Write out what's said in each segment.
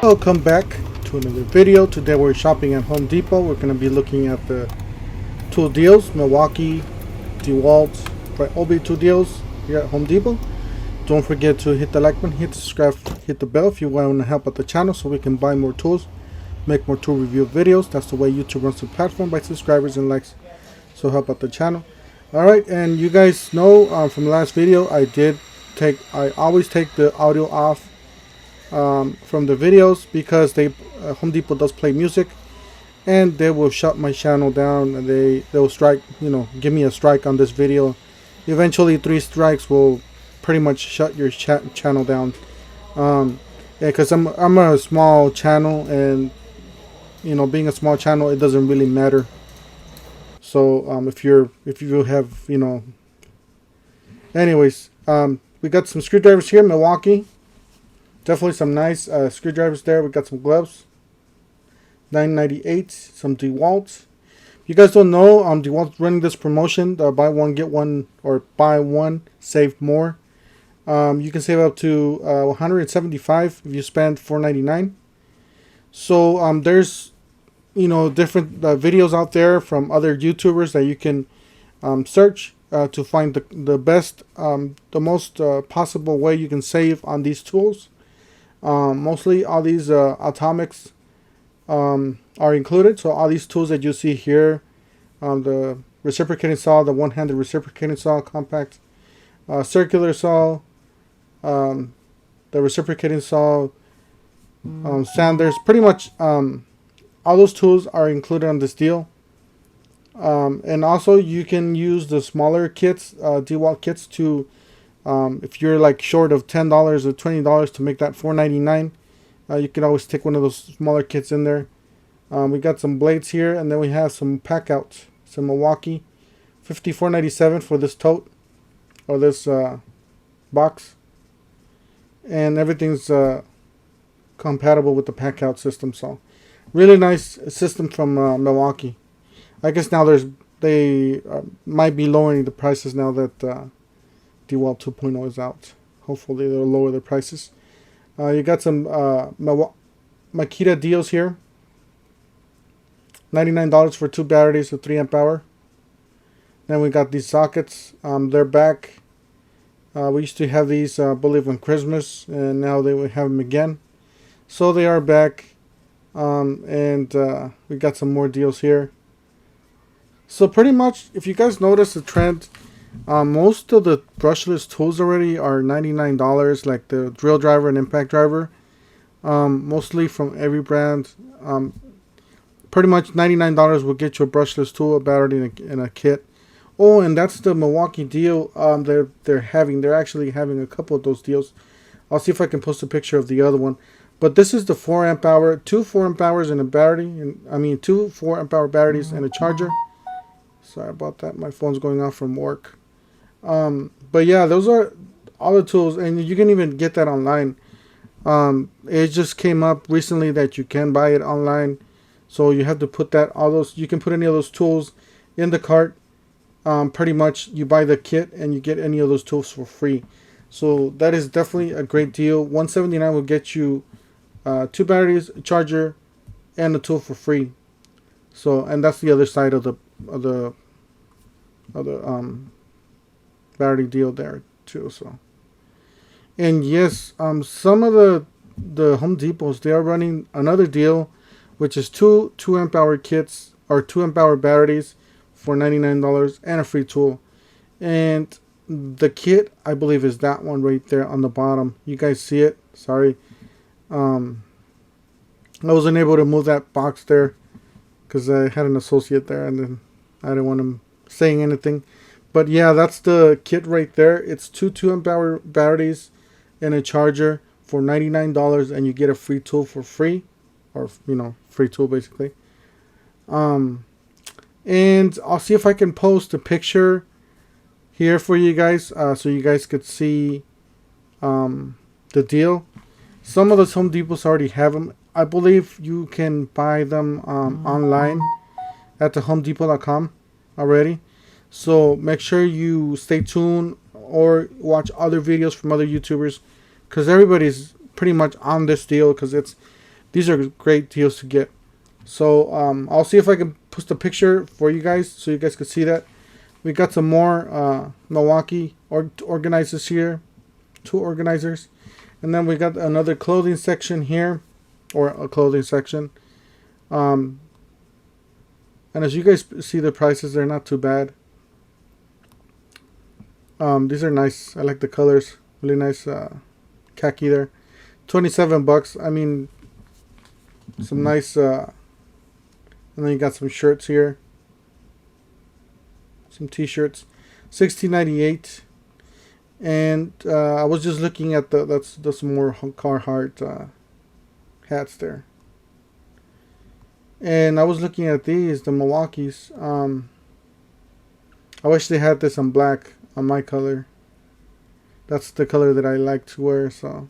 Welcome back to another video. Today we're shopping at Home Depot. We're going to be looking at the tool deals, Milwaukee, DeWalt, Joby tool deals here at Home Depot. Don't forget to hit the like button, hit the subscribe, hit the bell if you want to help out the channel so we can buy more tools, make more tool review videos. That's the way YouTube runs the platform, by subscribers and likes, so help out the channel. Alright, and you guys know from the last video I always take the audio off from the videos because Home Depot does play music and they will shut my channel down, and they'll strike, give me a strike on this video. Eventually 3 strikes will pretty much shut your channel down. Yeah, because I'm a small channel, and being a small channel, it doesn't really matter. So if you have anyways, we got some screwdrivers here, Milwaukee. Definitely some nice screwdrivers there. We got some gloves, $9.98. Some DeWalt. You guys don't know, DeWalt's running this promotion, the buy one get one, or buy one save more. You can save up to $175 if you spend $4.99. So there's different videos out there from other YouTubers that you can search to find the best, the most possible way you can save on these tools. Mostly all these atomics are included. So all these tools that you see here, the reciprocating saw, the one-handed reciprocating saw, compact circular saw, the reciprocating saw, sanders, pretty much all those tools are included on this deal. And also you can use the smaller kits, DeWalt kits, to if you're like short of $10 or $20 to make that $4.99, you can always take one of those smaller kits in there. We got some blades here, and then we have some pack outs, some Milwaukee, $54.97 for this tote, or this box, and everything's compatible with the pack out system. So really nice system from Milwaukee. I guess now they might be lowering the prices now that DeWalt 2.0 is out. Hopefully they'll lower their prices. You got some Makita deals here. $99 for 2 batteries with 3 amp hour. Then we got these sockets. They're back. We used to have these, I believe, on Christmas, and now they will have them again. So they are back. And we got some more deals here. So pretty much, if you guys notice the trend, most of the brushless tools already are $99, like the drill driver and impact driver. Mostly from every brand. Pretty much $99 will get you a brushless tool, a battery, and a kit. Oh, and that's the Milwaukee deal. They're actually having a couple of those deals. I'll see if I can post a picture of the other one. But this is the 4 amp hour, 2 4 amp hours and a battery, and 2 4 amp hour batteries and a charger. Sorry about that. My phone's going off from work. But yeah, those are all the tools, and you can even get that online. It just came up recently that you can buy it online, so you have to put you can put any of those tools in the cart. Pretty much you buy the kit and you get any of those tools for free. So that is definitely a great deal. $179 will get you 2 batteries, a charger, and a tool for free. So, and that's the other side of the battery deal there too. So, and yes, some of the Home Depots, they are running another deal, which is 2 amp hour kits, or 2 amp hour batteries for $99 and a free tool. And the kit, I believe, is that one right there on the bottom. You guys see it? Sorry, I wasn't able to move that box there because I had an associate there, and then I didn't want him saying anything. But yeah, that's the kit right there. It's 2 amp hour batteries and a charger for $99, and you get a free tool for free, or free tool basically. And I'll see if I can post a picture here for you guys, so you guys could see the deal. Some of the Home Depots already have them. I believe you can buy them online at the homedepot.com already. So make sure you stay tuned or watch other videos from other YouTubers, because everybody's pretty much on this deal, because it's these are great deals to get. So I'll see if I can post a picture for you guys so you guys can see that. We got some more Milwaukee organizers here, 2 organizers, and then we got another clothing section here, or a clothing section. And as you guys see, the prices, they're not too bad. These are nice. I like the colors. Really nice khaki there. $27. I mean, some nice. And then you got some shirts here. Some t-shirts. $16.98. And I was just looking at that's more Carhartt hats there. And I was looking at these, the Milwaukee's. I wish they had this in black on my color. That's the color that I like to wear. So,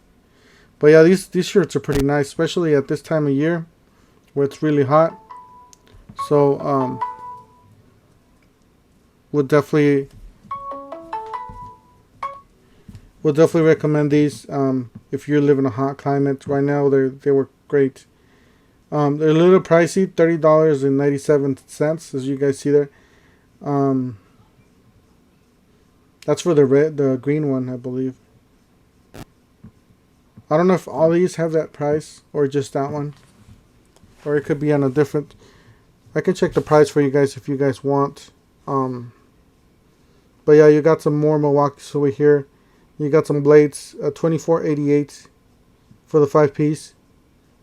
but yeah, these shirts are pretty nice, especially at this time of year where it's really hot. So would definitely recommend these if you live in a hot climate. Right now, they work great. They're a little pricey, $30.97, as you guys see there. That's for the green one, I believe. I don't know if all these have that price or just that one, or it could be on a different. I can check the price for you guys if you guys want. But yeah, you got some more Milwaukee's over here. You got some blades, $24.88 for the 5-piece,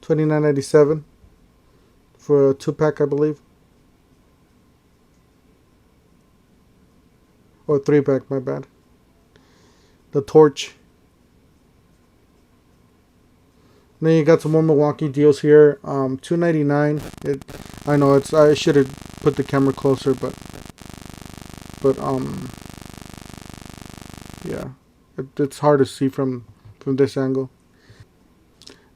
$29.97 for a 2-pack, I believe, or 3-pack. My bad. The torch. And then you got some more Milwaukee deals here. $2.99. I know it's. I should have put the camera closer, but yeah. It's hard to see from this angle.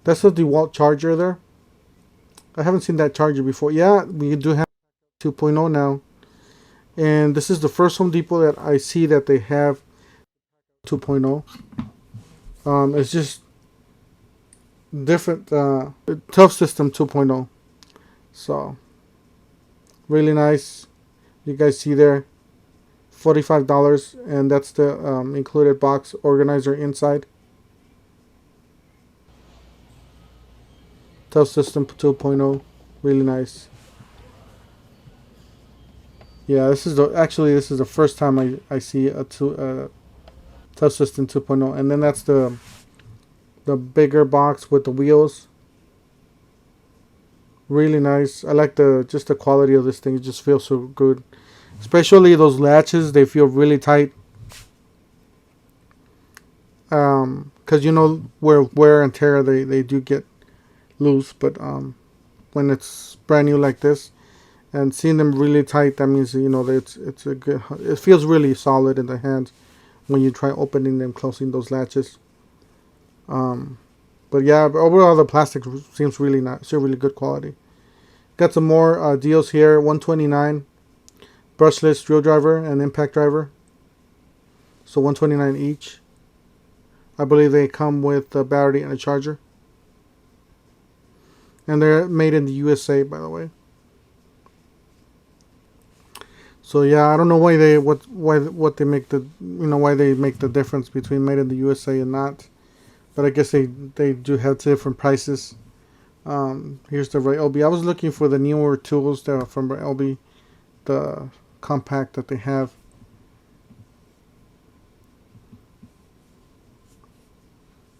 That's the DeWalt charger there. I haven't seen that charger before. Yeah, we do have 2.0 now. And this is the first Home Depot that I see that they have 2.0. It's just different. Tough System 2.0. So, really nice. You guys see there. $45, and that's the included box organizer inside. Tough System 2.0, really nice. Yeah, this is the first time I see a Tough System 2.0, and then that's the bigger box with the wheels. Really nice. I like just the quality of this thing. It just feels so good. Especially those latches, they feel really tight. Because you know wear and tear, they do get loose. But when it's brand new like this, and seeing them really tight, that means you know that it's a good. It feels really solid in the hands when you try opening them, closing those latches. But yeah, overall the plastic seems really nice. It's a really good quality. Got some more deals here. $129. Brushless drill driver and impact driver. So $129 each. I believe they come with a battery and a charger. And they're made in the USA, by the way. So yeah, I don't know why they make the difference between made in the USA and not. But I guess they do have different prices. Here's the Ryobi. I was looking for the newer tools that are from Ryobi, the compact that they have.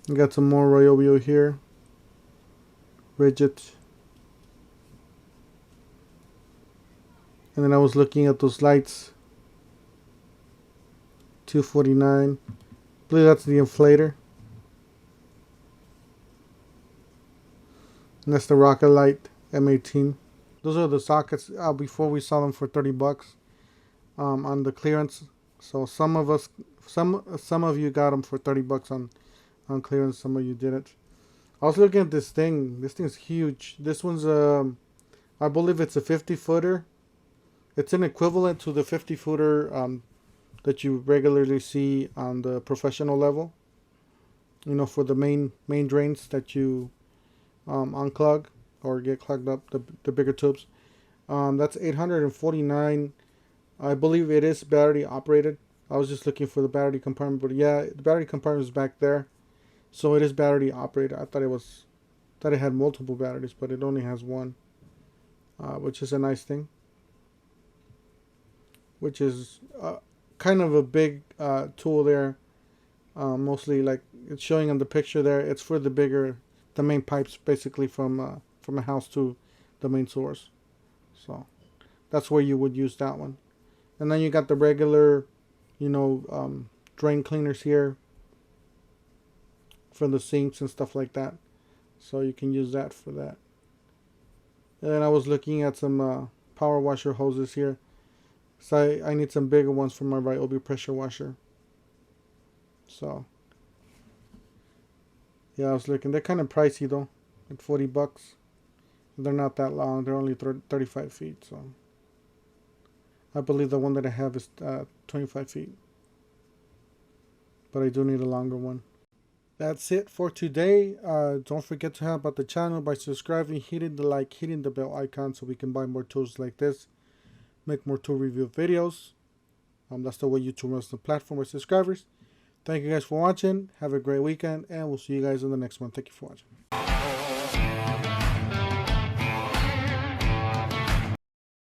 You got some more Ryobi here. Rigid. And then I was looking at those lights. $249. I believe that's the inflator. And that's the Rocket Light M18. Those are the sockets. Before we saw them for $30 on the clearance. So some of you got them for $30 on clearance. Some of you didn't. I was looking at this thing. This thing's huge. This one's I believe it's a 50-footer. It's an equivalent to the 50-footer that you regularly see on the professional level. You know, for the main drains that you unclog or get clogged up, the bigger tubes. That's 849. I believe it is battery operated. I was just looking for the battery compartment, but yeah, the battery compartment is back there, so it is battery operated. I thought it had multiple batteries, but it only has one, which is a nice thing. Which is kind of a big tool there. Mostly, like it's showing on the picture there, it's for the main pipes, basically from a house to the main source. So that's where you would use that one. And then you got the regular, drain cleaners here for the sinks and stuff like that. So you can use that for that. And then I was looking at some power washer hoses here. So I need some bigger ones for my Ryobi pressure washer. So yeah, I was looking. They're kind of pricey though, like $40. They're not that long. They're only 35 feet. So I believe the one that I have is 25 feet. But I do need a longer one. That's it for today. Don't forget to help out the channel by subscribing, hitting the like, hitting the bell icon so we can buy more tools like this, make more tool review videos. That's the way YouTube runs the platform with subscribers. Thank you guys for watching. Have a great weekend, and we'll see you guys in the next one. Thank you for watching.